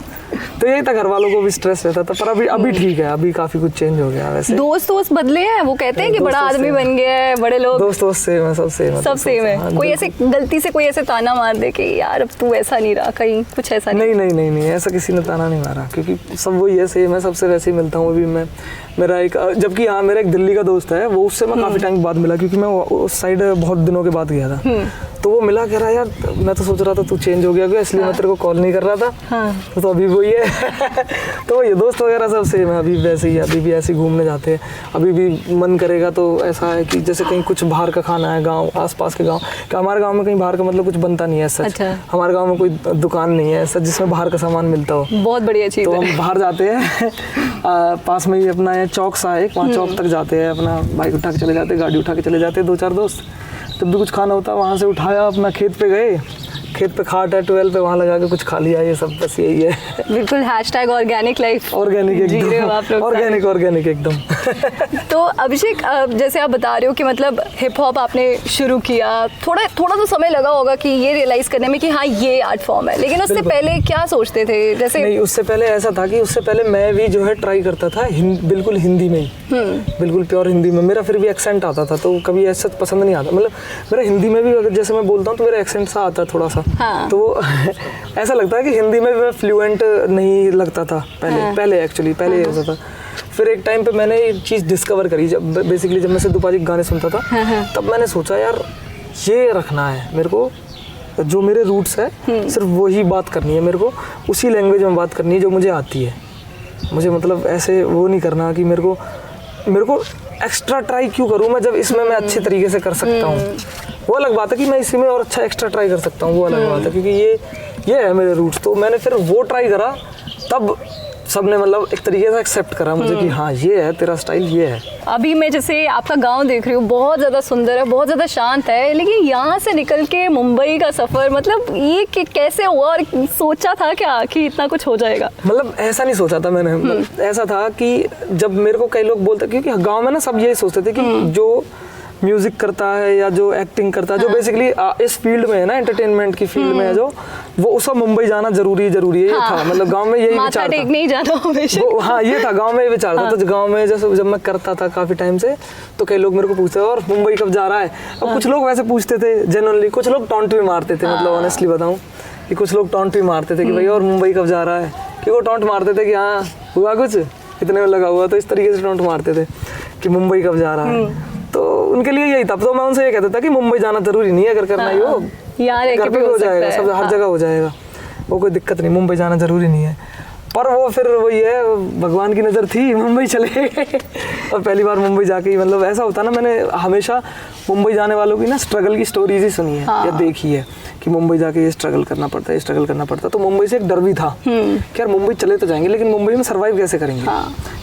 तो यही था, घर वालों को भी स्ट्रेस रहता था, पर अभी ठीक है, अभी काफी कुछ चेंज हो गया। वैसे दोस्त बदले हैं, वो कहते हैं कि बड़ा आदमी बन गया है, बड़े लोग। दोस्त सेम है, सब सेम है। हाँ, कोई ऐसे गलती से कोई ऐसे ताना मार दे कि यार अब तू ऐसा नहीं रहा, कहीं कुछ ऐसा नहीं, ऐसा किसी ने ताना नहीं मारा, क्योंकि सब वही है, सेम है, सबसे वैसे ही मिलता हूँ अभी मैं। मेरा एक, जबकि हाँ मेरा एक दिल्ली का दोस्त है, वो उससे मैं काफ़ी टाइम बाद मिला, क्योंकि मैं उस साइड बहुत दिनों के बाद गया था। तो वो मिला, कह रहा यार मैं तो सोच रहा था तू चेंज हो गया, इसलिए मैं तेरे को कॉल नहीं कर रहा था। तो अभी वही है। तो ये दोस्त वगैरह सब सेम है, अभी वैसे ही, अभी भी ऐसे घूमने जाते हैं। अभी भी मन करेगा तो ऐसा है कि जैसे कहीं कुछ बाहर का खाना है, गाँव आसपास के गाँव, कि हमारे गाँव में कहीं बाहर का मतलब कुछ बनता नहीं है सच। अच्छा। हमारे गाँव में कोई दुकान नहीं है सच जिसमें बाहर का सामान मिलता हो। बहुत बढ़िया चीज़ तो है। हम बाहर जाते हैं, पास में ही अपना ये चौक सा है, वहाँ चौक तक जाते हैं, अपना बाइक उठा के चले जाते हैं, गाड़ी उठा के चले जाते हैं, 2-4 दोस्त। जब भी कुछ खाना होता है वहाँ से उठाया, अपना खेत पे गए, खेत पे खाट है 12 पे, वहाँ लगा के कुछ खा लिया, ये सब बस यही है। बिल्कुल #ऑर्गेनिक लाइफ, ऑर्गेनिक जी रहे हो आप एकदम, लोग। ऑर्गेनिक एकदम। तो अभिषेक, जैसे आप बता रहे हो कि मतलब हिप हॉप आपने शुरू किया, थोड़ा तो समय लगा होगा कि ये रियलाइज़ करने में कि हाँ ये आर्ट फॉर्म है, लेकिन उससे पहले क्या सोचते थे? जैसे नहीं, उससे पहले ऐसा था कि उससे पहले मैं भी जो है ट्राई करता था बिल्कुल हिंदी में ही, बिल्कुल प्योर हिंदी में। मेरा फिर भी एक्सेंट आता था, तो कभी ऐसा पसंद नहीं आता। मतलब मेरा हिंदी में भी अगर जैसे मैं बोलता हूँ तो मेरा एक्सेंट सा आता है थोड़ा सा। हाँ। तो ऐसा लगता है कि हिंदी में भी मैं फ्लुएंट नहीं लगता था पहले एक्चुअली पहले ये होता था। फिर एक टाइम पे मैंने ये चीज़ डिस्कवर करी, जब बेसिकली जब मैं सिद्धू पाजी के गाने सुनता था, तब मैंने सोचा यार ये रखना है मेरे को, जो मेरे रूट्स है सिर्फ वही बात करनी है मेरे को, उसी लैंग्वेज में बात करनी है जो मुझे आती है। मुझे मतलब ऐसे वो नहीं करना कि मेरे को एक्स्ट्रा ट्राई क्यों करूँ मैं, जब इसमें मैं अच्छे तरीके से कर सकता हूँ। वो अलग बात है कि मैं इसी में और अच्छा एक्स्ट्रा ट्राई कर सकता हूँ, वो अलग बात है, क्योंकि ये है मेरे रूट्स। तो मैंने फिर वो ट्राई करा, तब सबने मतलब एक तरीके से एक्सेप्ट करा मुझे कि हाँ ये है तेरा स्टाइल, ये है। अभी मैं जैसे आपका गांव देख रही हूँ, बहुत ज़्यादा सुंदर है, बहुत ज़्यादा शांत है, लेकिन यहाँ से निकल के मुंबई का सफ़र, मतलब ये कैसे हुआ और सोचा था क्या कि इतना कुछ हो जाएगा? मतलब ऐसा नहीं सोचा था मैंने, मतलब ऐसा था कि जब मेरे को कई लोग बोलते, क्योंकि गाँव में ना सब यही सोचते थे कि जो म्यूजिक करता है या जो एक्टिंग करता है, जो बेसिकली इस फील्ड में है ना, एंटरटेनमेंट की फील्ड में है, जो वो उसका मुंबई जाना जरूरी है, ये था। मतलब गांव में यही विचार था, नहीं जाना हमेशा। हाँ ये था, गांव में ये विचार था। तो गांव में जब मैं करता था काफी टाइम से, तो कई लोग मेरे को पूछते और मुंबई कब जा रहा है। अब कुछ लोग वैसे पूछते थे जेन्युइनली, कुछ लोग टॉन्ट भी मारते थे, मतलब ऑनेस्टली बताऊं कि कुछ लोग टॉन्ट भी मारते थे कि भाई और मुंबई कब जा रहा है, कि वो टॉन्ट मारते थे कि हाँ हुआ कुछ इतने में लगा हुआ, तो इस तरीके से टॉन्ट मारते थे कि मुंबई कब जा रहा है। तो उनके लिए यही था। तो मैं उनसे ये कहता था कि मुंबई जाना जरूरी नहीं है, अगर करना ही हो घर पे हो जाएगा, सब हर जगह हो जाएगा, वो कोई दिक्कत नहीं, मुंबई जाना जरूरी नहीं है। पर वो फिर वही है, भगवान की नज़र थी, मुंबई चले गए और पहली बार मुंबई जाके ही, मतलब ऐसा होता ना, मैंने हमेशा मुंबई जाने वालों की ना स्ट्रगल की स्टोरीज ही सुनी है या देखी है कि मुंबई जाके ये स्ट्रगल करना पड़ता है, ये स्ट्रगल करना पड़ता है। तो मुंबई से एक डर भी था कि यार मुंबई चले तो जाएंगे, लेकिन मुंबई में सर्वाइव कैसे करेंगे,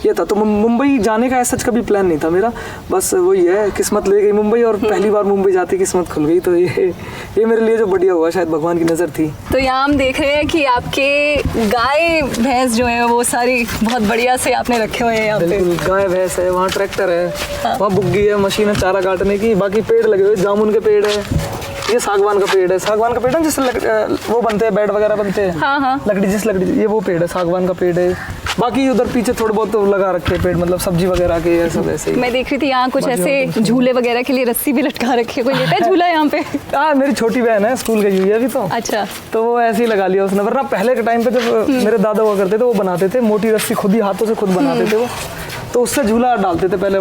ये था। तो मुंबई जाने का ऐसा कभी प्लान नहीं था मेरा, बस वही है किस्मत ले गई मुंबई, और पहली बार मुंबई जाती किस्मत खुल गई। तो ये मेरे लिए जो बढ़िया हुआ, शायद भगवान की नज़र थी। तो यहाँ हम देख रहे हैं कि आपके गाय भैंस जो है वो सारी बहुत बढ़िया से आपने रखे हुए हैं यहाँ पे। बिल्कुल, गाय भैंस है, वहाँ ट्रैक्टर है, वहाँ बुग्गी है, मशीन है चारा काटने की, बाकी पेड़ लगे हुए, जामुन के पेड़ है, ये सागवान का पेड़ है। सागवान का पेड़ है जिससे वो बनते हैं, बेड वगैरह बनते हैं, हाँ। लकड़ी, ये वो पेड़ है, सागवान का पेड़ है। बाकी उधर पीछे थोड़े बहुत तो लगा रखे पेड़, मतलब सब्जी वगैरह के, ये सब ऐसे ही। मैं देख रही थी यहाँ कुछ ऐसे झूले वगैरह के लिए रस्सी भी लटका रखी है, कोई लेता है झूला यहाँ पे? हाँ, मेरी छोटी बहन है, स्कूल गई हुई है अभी तो। अच्छा। तो वो ऐसे ही लगा लिया उसने, वरना पहले के टाइम पे जब मेरे दादा हुआ करते थे, वो बनाते थे मोटी रस्सी, खुद ही हाथों से खुद बनाते थे वो, तो उससे झूला डालते थे पहले।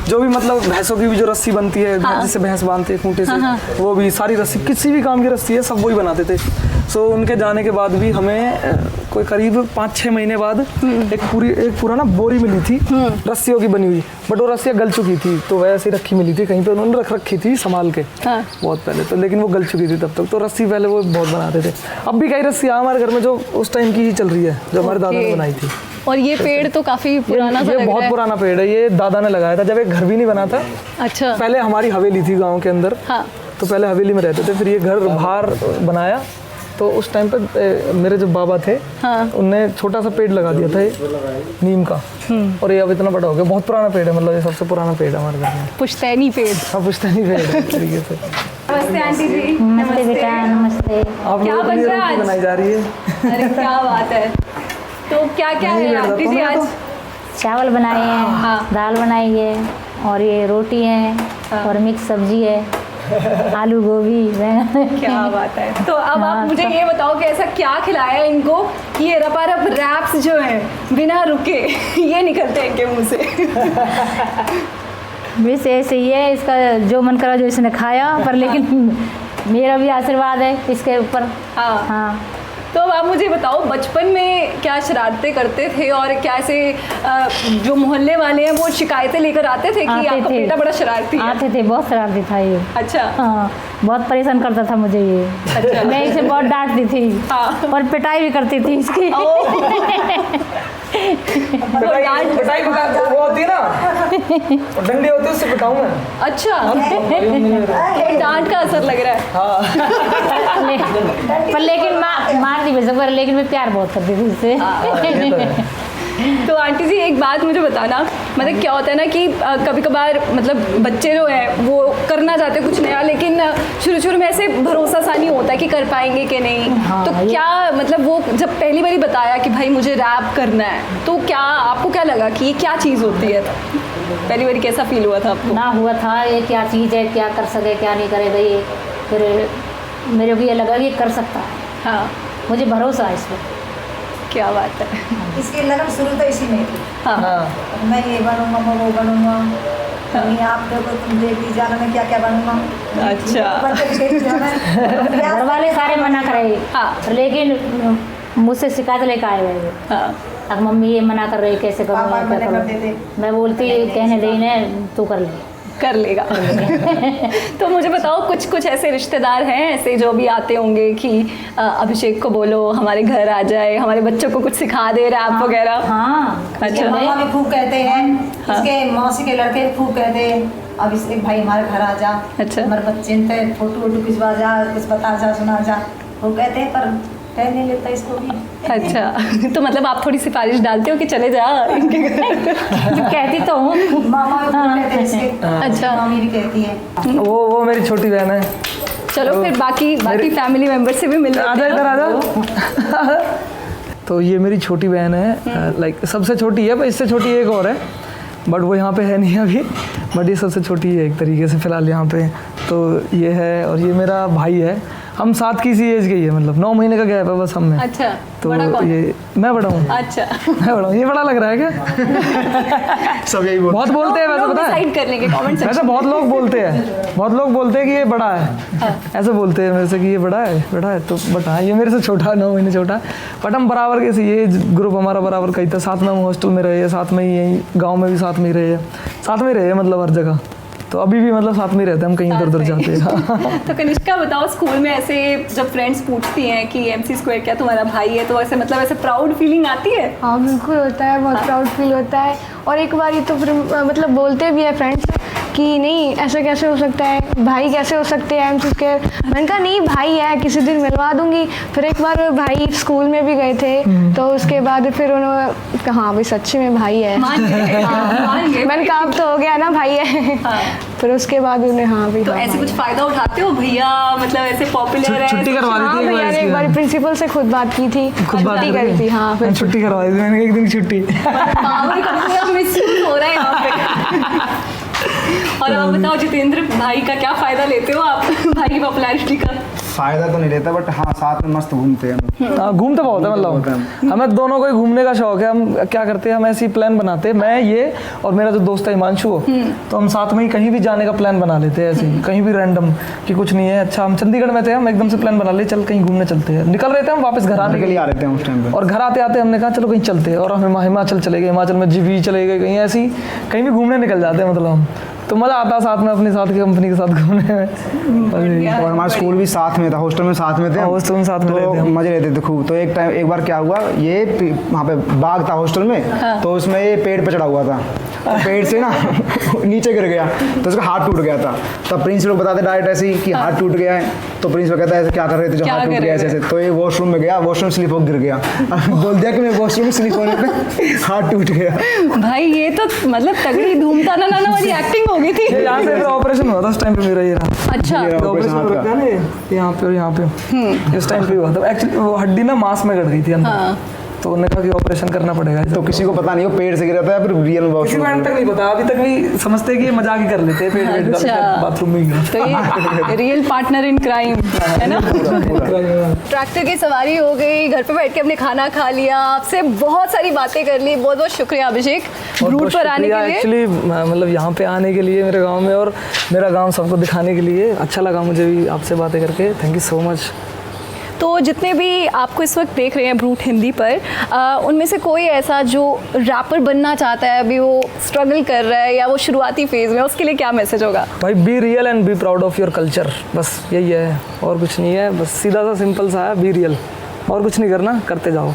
जो भी मतलब भैंसों की भी जो रस्सी बनती है, जिससे भैंस बांधते हैं खूंटे से, वो भी सारी रस्सी, किसी भी काम की रस्सी है, सब वही बनाते थे। सो उनके जाने के बाद भी हमें कोई करीब 5-6 महीने बाद एक पूरा ना बोरी मिली थी रस्सियों की बनी हुई, बट वो रस्सियाँ गल चुकी थी, तो वैसे ही रखी मिली थी, कहीं पे उन्होंने रख रखी थी संभाल के बहुत पहले तो, लेकिन वो गल चुकी थी तब तक। तो रस्सी पहले वो बहुत बनाते थे। अब भी कई रस्सियाँ हमारे घर में जो उस टाइम की ही चल रही है, जो हमारे दादा ने बनाई थी। और ये पेड़ तो काफी पुराना सा लग रहा है। बहुत पुराना पेड़ है, ये दादा ने लगाया था जब एक घर भी नहीं बना था। अच्छा। पहले हमारी हवेली थी गांव के अंदर, तो पहले हवेली में रहते थे, फिर ये घर बाहर बनाया, तो उस टाइम पे मेरे जो बाबा थे, उनने छोटा सा पेड़ लगा दिया था नीम का, और ये अब इतना बड़ा हो गया, बहुत पुराना पेड़ है, मतलब ये सबसे पुराना पेड़ है हमारे घर में। पुश्तैनी पेड़। हाँ, पुश्तैनी पेड़ है तरीके से। नमस्ते आंटी जी। नमस्ते बेटा, नमस्ते। आप क्या लोगों बन की रहा है रोटी आज? बनाई जा रही है। अरे क्या बात है। तो क्या क्या है आंटी जी आज? चावल बनाए हैं, दाल बनाई है, और ये रोटी है, और मिक्स सब्जी है, आलू गोभी बैंगन। क्या बात है। तो अब आप मुझे ये बताओ कि ऐसा क्या खिलाया है इनको कि ये रपारप रैप्स जो हैं बिना रुके ये निकलते हैं इनके मुंह से? बस ऐसे ही है, इसका जो मन करा जो इसने खाया, पर लेकिन मेरा भी आशीर्वाद है इसके ऊपर। हाँ। तो अब आप मुझे बताओ, बचपन में क्या शरारतें करते थे, और क्या ऐसे जो मोहल्ले वाले हैं वो शिकायतें लेकर आते थे कि आपका बेटा बड़ा शरारती है? आते थे, बहुत शरारती था ये। अच्छा। हाँ, बहुत परेशान करता था मुझे ये। अच्छा। मैं इसे बहुत डांटती थी और पिटाई भी करती थी इसकी। पिटाई वो होती है ना, डंडी होती है, उससे पिटाऊं मैं। अच्छा। डांट का असर लग रहा है। पर लेकिन मार नहीं भेज सकता, लेकिन मैं प्यार बहुत करती थी इससे। तो आंटी जी एक बात मुझे बताना, मतलब क्या होता है ना कि कभी कभार मतलब बच्चे जो है वो करना चाहते हैं कुछ नया, लेकिन शुरू में ऐसे भरोसा सा नहीं होता है कि कर पाएंगे कि नहीं। हाँ, तो क्या मतलब वो जब पहली बारी बताया कि भाई मुझे रैप करना है, तो क्या आपको क्या लगा कि ये क्या चीज़ होती है? पहली बारी कैसा फील हुआ था आपको? ना हुआ था ये क्या चीज़ है, क्या कर सके क्या नहीं करेगा ये। फिर मेरे को ये लगा कि ये कर सकता है, हाँ, मुझे भरोसा है इस पर। क्या बात है। इसकी लगन शुरू तो इसी में थी। हाँ, मैं ये बनूंगा, मैं वो बनूंगा, नहीं आप देखो तुम देख ली जाना मैं क्या क्या बनूंगा। अच्छा। बच्चे भी देख जाना है। घर वाले सारे मना करे, हाँ। लेकिन मुझसे शिकायत लेकर आए हुए। हाँ, अब मम्मी ये मना कर रही कैसे पापा करूँगा क्या मना करते करूँ। थे। मैं बोलती कहने देने तू कर ले। कर लेगा। तो मुझे बताओ कुछ ऐसे रिश्तेदार हैं ऐसे जो भी आते होंगे कि अभिषेक को बोलो हमारे घर आ जाए, हमारे बच्चों को कुछ सिखा दे रैप वगैरह? हाँ इसके अच्छा। मामा भी खूब कहते हैं, इसके मौसी के लड़के खूब कहते हैं अब इसके भाई हमारे घर आ जा, अच्छा। हमारे बच्चे थे फोटो वोटो खिंचवा जा, कुछ बता जा सुना जा। वो कहते हैं पर टाइम नहीं लेता इसको भी। अच्छा। तो मतलब आप थोड़ी सिफारिश डालते हो कि चले जा इनके घर? कहती तो हूँ। मामा भी खूब कहते हैं इसके। अच्छा। मामी भी कहती है। वो मेरी छोटी बहन है। चलो फिर बाकी फैमिली मेंबर से भी मिल आजा इधर आजा। तो ये मेरी छोटी बहन है, लाइक सबसे छोटी है, पर इससे छोटी एक और है, बट वो यहाँ पे है नहीं अभी, बट ये सबसे छोटी है एक तरीके से फ़िलहाल यहाँ पे। तो ये है, और ये मेरा भाई है, हम साथ की सी एज के ही है, मतलब 9 महीने का गैप है बस हम में। अच्छा। तो बड़ा कौन? ये मैं बड़ा हूँ। अच्छा। मैं बड़ा हूँ, ये बड़ा लग रहा है क्या? सब यही बोलते बहुत बोलते हैं वैसे, पता है डिसाइड कर लेंगे कमेंट वैसे सेक्शन। बहुत लोग बोलते हैं, बहुत लोग बोलते हैं कि ये बड़ा है, ऐसे बोलते हैं मेरे से कि ये बड़ा है तो, बट हाँ ये मेरे से छोटा है, 9 महीने छोटा है, बट हम बराबर के सी, ये ग्रुप हमारा बराबर का ही था, साथ में हम हॉस्टल में रहे हैं, साथ में ही यहीं गाँव में भी साथ में ही रहे हैं, साथ में रहे हैं मतलब हर जगह, तो अभी भी मतलब साथ में रहते हैं हम, कहीं इधर उधर जाते हैं। तो कनिष्का बताओ, स्कूल में ऐसे जब फ्रेंड्स पूछती हैं कि MC स्क्वायर क्या तुम्हारा भाई है, तो ऐसे मतलब ऐसे प्राउड फीलिंग आती है? हाँ बिल्कुल होता है, बहुत प्राउड फील होता है। और एक बार ये तो फिर मतलब बोलते भी है फ्रेंड्स कि नहीं ऐसा कैसे हो सकता है, भाई कैसे हो सकते हैं MC स्क्वायर। मैंने कहा नहीं भाई है, किसी दिन मिलवा दूंगी। फिर एक बार भाई स्कूल में भी गए थे, तो उसके बाद फिर उन्होंने कहा हाँ भाई सच्ची में भाई है। मान गए? मान गए? मैंने कहा अब तो हो गया ना भाई है। हाँ। फिर उसके बाद उन्हें हाँ भाई तो हाँ, ऐसे भाई कुछ फायदा उठाते हो भैया, मतलब ऐसे पॉपुलर है? छुट्टी करवा हाँ दी थी भैया ने एक बार प्रिंसिपल से खुद बात की थी, खुद बात छुट्टी करी थी। हाँ फिर छुट्टी करवा दी थी मैंने, एक दिन की छुट्टी। पावर का पूरा मिसयूज हो रहा है यहाँ पे। और आप बताओ जितेंद्र, भाई का क्या फायदा लेते हो आप, भाई की पॉपुलैरिटी का? फ़ायदा तो नहीं लेता, बट हाँ साथ में मस्त घूमते हैं हम। हाँ घूमते बहुत है, मतलब हमें दोनों को ही घूमने का शौक है। हम क्या करते हैं, हम ऐसी प्लान बनाते हैं, मैं ये और मेरा जो दोस्त है हिमांशु, तो हम साथ में ही कहीं भी जाने का प्लान बना लेते हैं, ऐसे ही कहीं भी रैंडम कि कुछ नहीं है। अच्छा हम चंडीगढ़ में थे, हम एकदम से प्लान बना ले चल कहीं घूमने चलते हैं, निकल रहे थे हम वापस घर आने के लिए आ लेते हैं उस टाइम पे। और घर आते आते हमने कहा चलो कहीं चलते हैं, और हम हिमाचल चले गए, हिमाचल में जीवी चले गए, कहीं ऐसी कहीं भी घूमने निकल जाते हैं, मतलब हम तो मज़ा आता है साथ में अपने साथ की कंपनी के साथ घूमने में। और हमारा स्कूल भी साथ में था, हॉस्टल में साथ में थे, हॉस्टल में साथ में रहते तो हम। मजे लेते थे खूब। तो एक बार क्या हुआ, ये वहाँ पे बाग था हॉस्टल में, तो उसमें ये पेड़ पे चढ़ा हुआ था, तो पेड़ से ना नीचे गिर गया, तो उसका हाथ टूट गया था। तब प्रिंसिपल बताते डायरेक्ट ऐसे ही कि हाथ टूट गया है, तो प्रिंसिपल कहता है ऐसे क्या कर रहे थे जो हाथ टूट गया ऐसे। तो ये वॉशरूम में गया, वॉशरूम स्लिप होकर गिर गया, बोल दिया कि मैं वॉशरूम स्लिप होने पे हाथ टूट गया। भाई ये तो मतलब तगड़ी धूमता ना वाली एक्टिंग हो गई थी। यहाँ से मेरा ऑपरेशन हुआ था उस टाइम पे, मेरा ये रहा अच्छा। ऑपरेशन हो रखा है ना यहाँ पे और यहाँ पे, इस टाइम पे हुआ था एक्चुअली। वो हड्डी ना मांस में गड़ गई थी अंदर, तो उन्होंने कहा कि ऑपरेशन करना पड़ेगा। तो किसी को पता नहीं, वो पेड़ से गिरा था, फिर रियल में किसी वॉशरूम। को तक नहीं पता, अभी तक भी समझते हैं कि ये मजाक ही कर लेते हैं, पेट वेट अच्छा। का बाथरूम में ही गिरा। तो ये रियल पार्टनर इन क्राइम है ना। ट्रैक्टर की सवारी हो गई, घर पे बैठ के अपने खाना खा लिया, आपसे बहुत सारी बातें कर ली। बहुत बहुत शुक्रिया अभिषेक रूट पर आने के लिए। एक्चुअली मतलब यहाँ पे आने के लिए मेरे गांव में, और मेरा गांव सबको दिखाने के लिए अच्छा लगा मुझे भी आपसे बातें करके। Thank you so much. तो जितने भी आपको इस वक्त देख रहे हैं ब्रूट हिंदी पर, उनमें से कोई ऐसा जो रैपर बनना चाहता है, अभी वो स्ट्रगल कर रहा है या वो शुरुआती फेज़ में, उसके लिए क्या मैसेज होगा? भाई be real and be proud of your culture, बस यही है और कुछ नहीं है। बस सीधा सा सिंपल सा है, बी रियल, और कुछ नहीं करना, करते जाओ।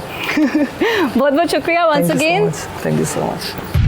बहुत बहुत शुक्रिया once again. Thank you so much.